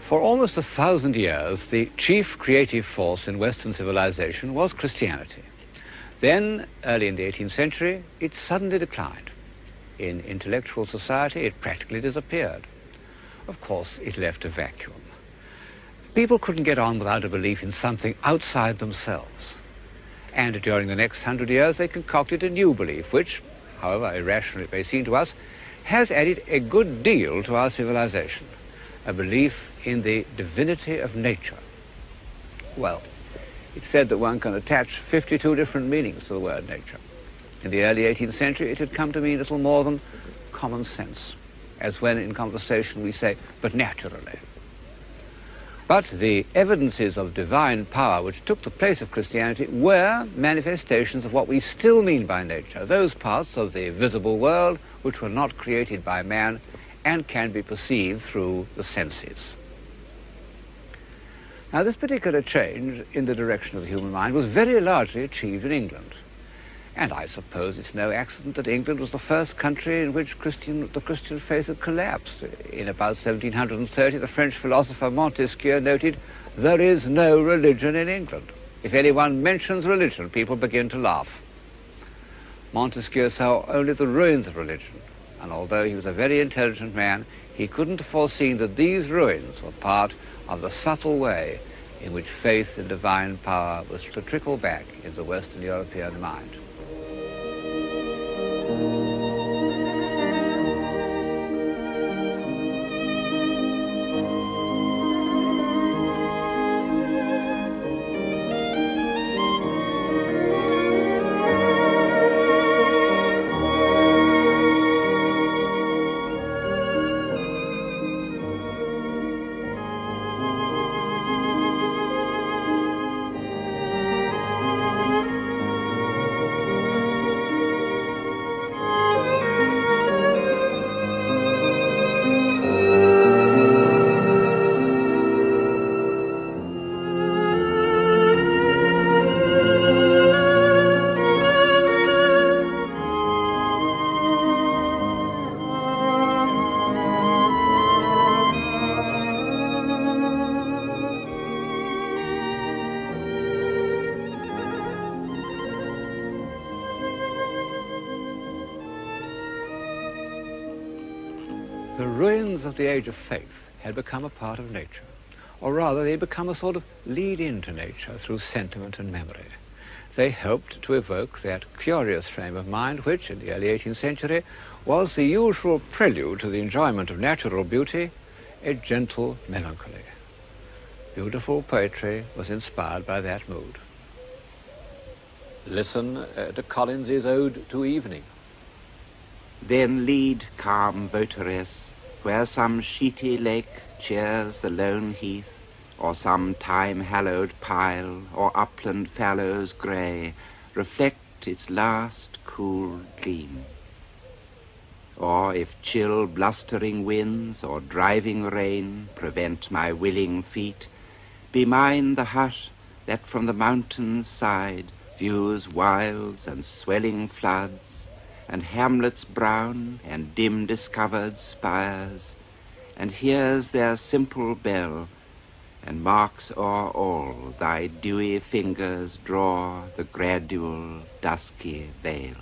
For almost 1,000 years, the chief creative force in Western civilization was Christianity. Then, early in the 18th century, it suddenly declined. In intellectual society, it practically disappeared. Of course, it left a vacuum. People couldn't get on without a belief in something outside themselves. And during the next 100 years, they concocted a new belief, which, however irrational it may seem to us, has added a good deal to our civilization. A belief in the divinity of nature. Well, it's said that one can attach 52 different meanings to the word nature. In the early 18th century, it had come to mean little more than common sense, as when in conversation we say, but naturally. But the evidences of divine power which took the place of Christianity were manifestations of what we still mean by nature, those parts of the visible world which were not created by man and can be perceived through the senses. Now, this particular change in the direction of the human mind was very largely achieved in England. And I suppose it's no accident that England was the first country in which the Christian faith had collapsed. In about 1730, the French philosopher Montesquieu noted, "There is no religion in England. If anyone mentions religion, people begin to laugh." Montesquieu saw only the ruins of religion, and although he was a very intelligent man, he couldn't have foreseen that these ruins were part of the subtle way in which faith in divine power was to trickle back into the Western European mind. The ruins of the age of faith had become a part of nature, or rather they had become a sort of lead-in to nature through sentiment and memory. They helped to evoke that curious frame of mind which, in the early 18th century, was the usual prelude to the enjoyment of natural beauty, a gentle melancholy. Beautiful poetry was inspired by that mood. Listen to Collins's Ode to Evening. Then lead, calm votaress, where some sheety lake cheers the lone heath, or some time-hallowed pile, or upland fallows grey, reflect its last cool gleam. Or if chill blustering winds or driving rain prevent my willing feet, be mine the hut that from the mountain's side views wilds and swelling floods, and hamlets brown and dim-discovered spires, and hears their simple bell, and marks o'er all thy dewy fingers draw the gradual dusky veil.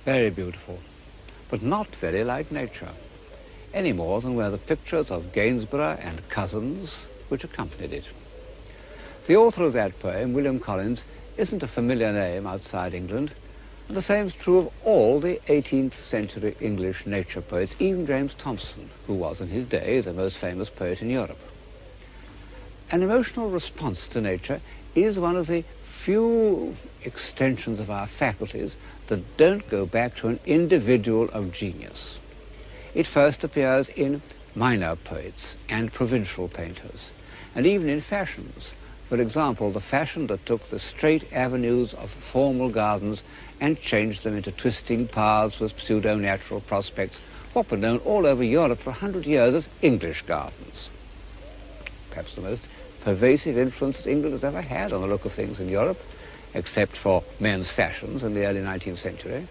Very beautiful, but not very like nature, any more than were the pictures of Gainsborough and Cousins which accompanied it. The author of that poem, William Collins, isn't a familiar name outside England, and the same is true of all the 18th century English nature poets, even James Thomson, who was in his day the most famous poet in Europe. An emotional response to nature is one of the few extensions of our faculties that don't go back to an individual of genius. It first appears in minor poets and provincial painters, and even in fashions. For example, the fashion that took the straight avenues of formal gardens and changed them into twisting paths with pseudo-natural prospects, what were known all over Europe for 100 years as English gardens. Perhaps the most pervasive influence that England has ever had on the look of things in Europe, except for men's fashions in the early 19th century.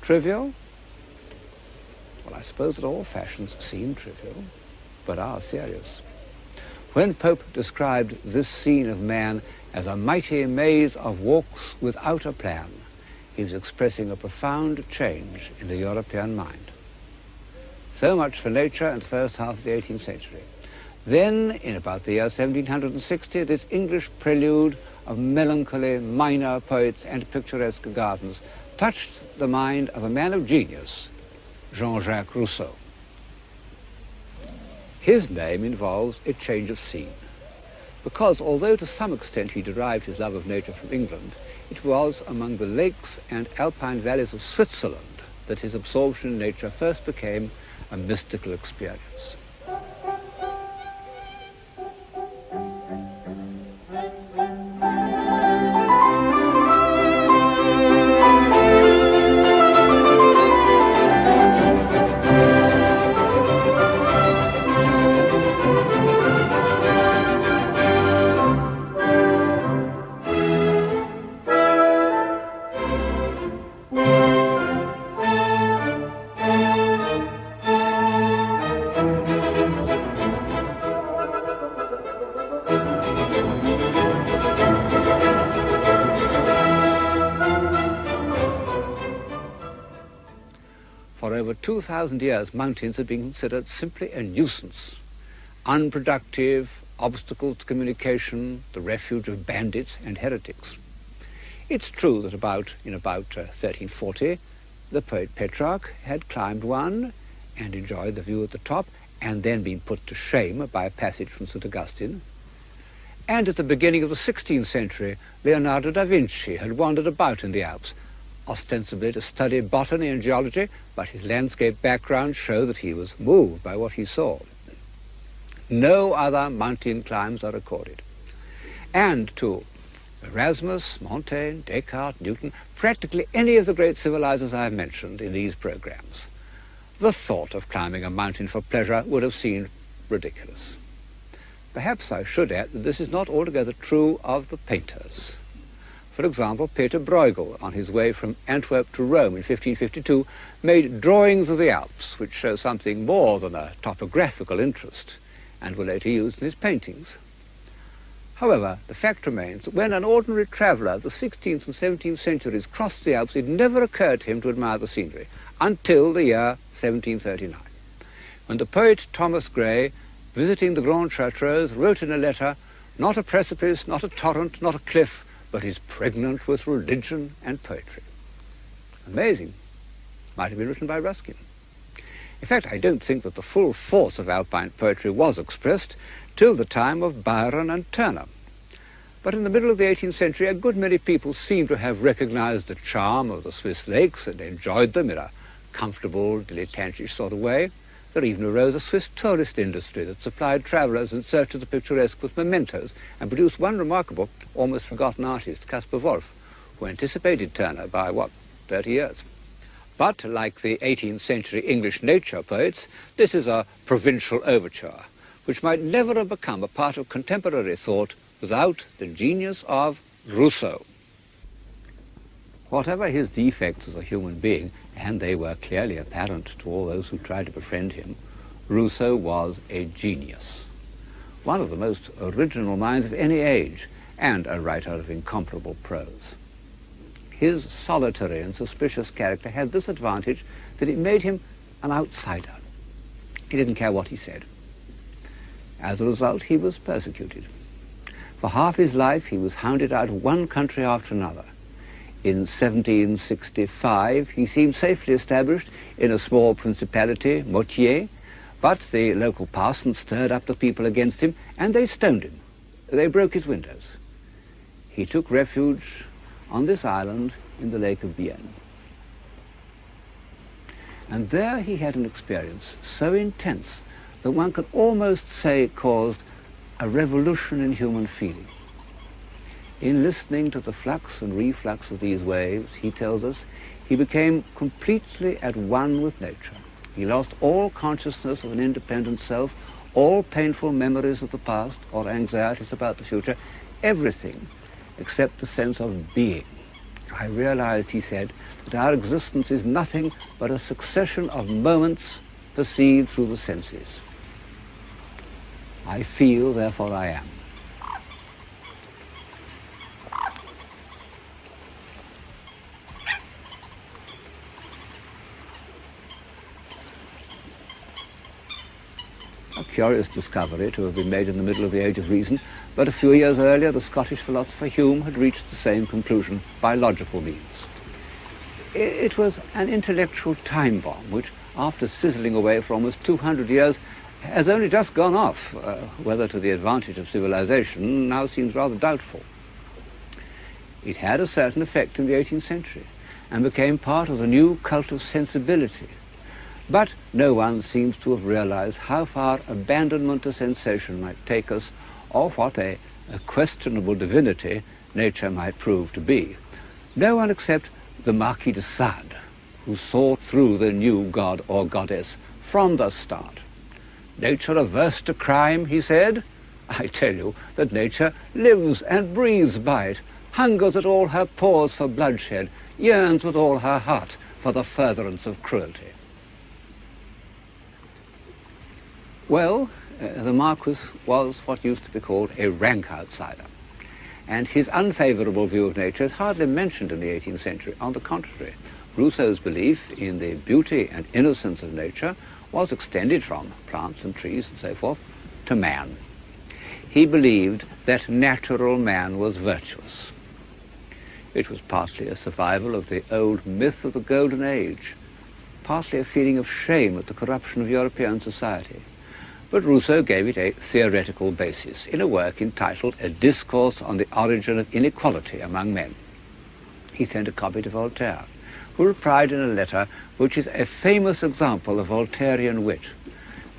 Trivial? Well, I suppose that all fashions seem trivial, but are serious. When Pope described this scene of man as a mighty maze of walks without a plan, he was expressing a profound change in the European mind. So much for nature in the first half of the 18th century. Then, in about the year 1760, this English prelude of melancholy minor poets and picturesque gardens touched the mind of a man of genius, Jean-Jacques Rousseau. His name involves a change of scene, because although to some extent he derived his love of nature from England, it was among the lakes and alpine valleys of Switzerland that his absorption in nature first became a mystical experience. For over 2,000 years, mountains have been considered simply a nuisance, unproductive, obstacle to communication, the refuge of bandits and heretics. It's true that in about 1340, the poet Petrarch had climbed one and enjoyed the view at the top, and then been put to shame by a passage from St. Augustine. And at the beginning of the 16th century, Leonardo da Vinci had wandered about in the Alps, ostensibly to study botany and geology, but his landscape background showed that he was moved by what he saw. No other mountain climbs are recorded. And to Erasmus, Montaigne, Descartes, Newton, practically any of the great civilizers I have mentioned in these programs, the thought of climbing a mountain for pleasure would have seemed ridiculous. Perhaps I should add that this is not altogether true of the painters. For example, Peter Bruegel, on his way from Antwerp to Rome in 1552, made drawings of the Alps, which show something more than a topographical interest, and were later used in his paintings. However, the fact remains that when an ordinary traveller of the 16th and 17th centuries crossed the Alps, it never occurred to him to admire the scenery, until the year 1739, when the poet Thomas Gray, visiting the Grand Chartreuse, wrote in a letter, "Not a precipice, not a torrent, not a cliff, but is pregnant with religion and poetry." Amazing. Might have been written by Ruskin. In fact, I don't think that the full force of Alpine poetry was expressed till the time of Byron and Turner. But in the middle of the 18th century, a good many people seem to have recognized the charm of the Swiss lakes and enjoyed them in a comfortable, dilettantish sort of way. There even arose a Swiss tourist industry that supplied travelers in search of the picturesque with mementos and produced one remarkable, almost forgotten artist, Caspar Wolff, who anticipated Turner by, 30 years. But, like the 18th century English nature poets, this is a provincial overture, which might never have become a part of contemporary thought without the genius of Rousseau. Whatever his defects as a human being, and they were clearly apparent to all those who tried to befriend him, Rousseau was a genius, one of the most original minds of any age, and a writer of incomparable prose. His solitary and suspicious character had this advantage, that it made him an outsider. He didn't care what he said. As a result, he was persecuted. For half his life, he was hounded out of one country after another. In 1765, he seemed safely established in a small principality, Moutier, but the local parsons stirred up the people against him, and they stoned him. They broke his windows. He took refuge on this island in the Lake of Bienne. And there he had an experience so intense that one could almost say it caused a revolution in human feeling. In listening to the flux and reflux of these waves, he tells us, he became completely at one with nature. He lost all consciousness of an independent self, all painful memories of the past or anxieties about the future, everything except the sense of being, I realized, he said, that our existence is nothing but a succession of moments perceived through the senses. I feel, therefore I am. A curious discovery to have been made in the middle of the Age of Reason, but a few years earlier the Scottish philosopher Hume had reached the same conclusion by logical means. It was an intellectual time bomb which, after sizzling away for almost 200 years, has only just gone off. Whether to the advantage of civilization now seems rather doubtful. It had a certain effect in the 18th century and became part of the new cult of sensibility. But no one seems to have realized how far abandonment to sensation might take us, or what a questionable divinity nature might prove to be. No one except the Marquis de Sade, who saw through the new god or goddess from the start. Nature averse to crime, he said. I tell you that nature lives and breathes by it, hungers at all her pores for bloodshed, yearns with all her heart for the furtherance of cruelty. Well, the Marquis was what used to be called a rank outsider, and his unfavourable view of nature is hardly mentioned in the 18th century. On the contrary, Rousseau's belief in the beauty and innocence of nature was extended from plants and trees and so forth to man. He believed that natural man was virtuous. It was partly a survival of the old myth of the Golden Age, partly a feeling of shame at the corruption of European society. But Rousseau gave it a theoretical basis in a work entitled A Discourse on the Origin of Inequality Among Men. He sent a copy to Voltaire, who replied in a letter which is a famous example of Voltairean wit.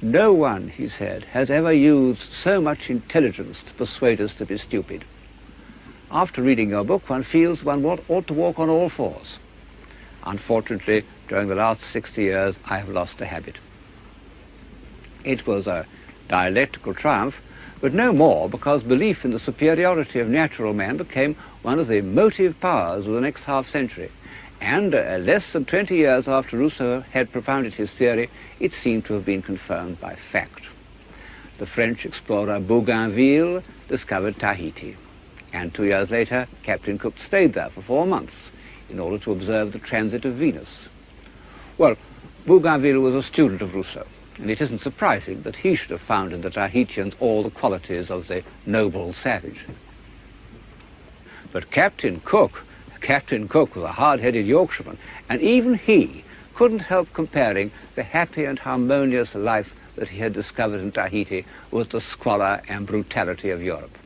No one, he said, has ever used so much intelligence to persuade us to be stupid. After reading your book, one feels one ought to walk on all fours. Unfortunately, during the last 60 years, I have lost the habit. It was a dialectical triumph, but no more, because belief in the superiority of natural man became one of the motive powers of the next half-century. And less than 20 years after Rousseau had propounded his theory, it seemed to have been confirmed by fact. The French explorer Bougainville discovered Tahiti, and 2 years later, Captain Cook stayed there for 4 months in order to observe the transit of Venus. Well, Bougainville was a student of Rousseau, and it isn't surprising that he should have found in the Tahitians all the qualities of the noble savage. But Captain Cook was a hard-headed Yorkshireman, and even he couldn't help comparing the happy and harmonious life that he had discovered in Tahiti with the squalor and brutality of Europe.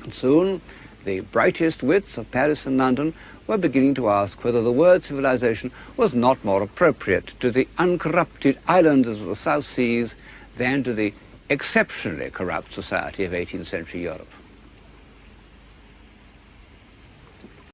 And soon, the brightest wits of Paris and London were beginning to ask whether the word civilization was not more appropriate to the uncorrupted islanders of the South Seas than to the exceptionally corrupt society of 18th century Europe.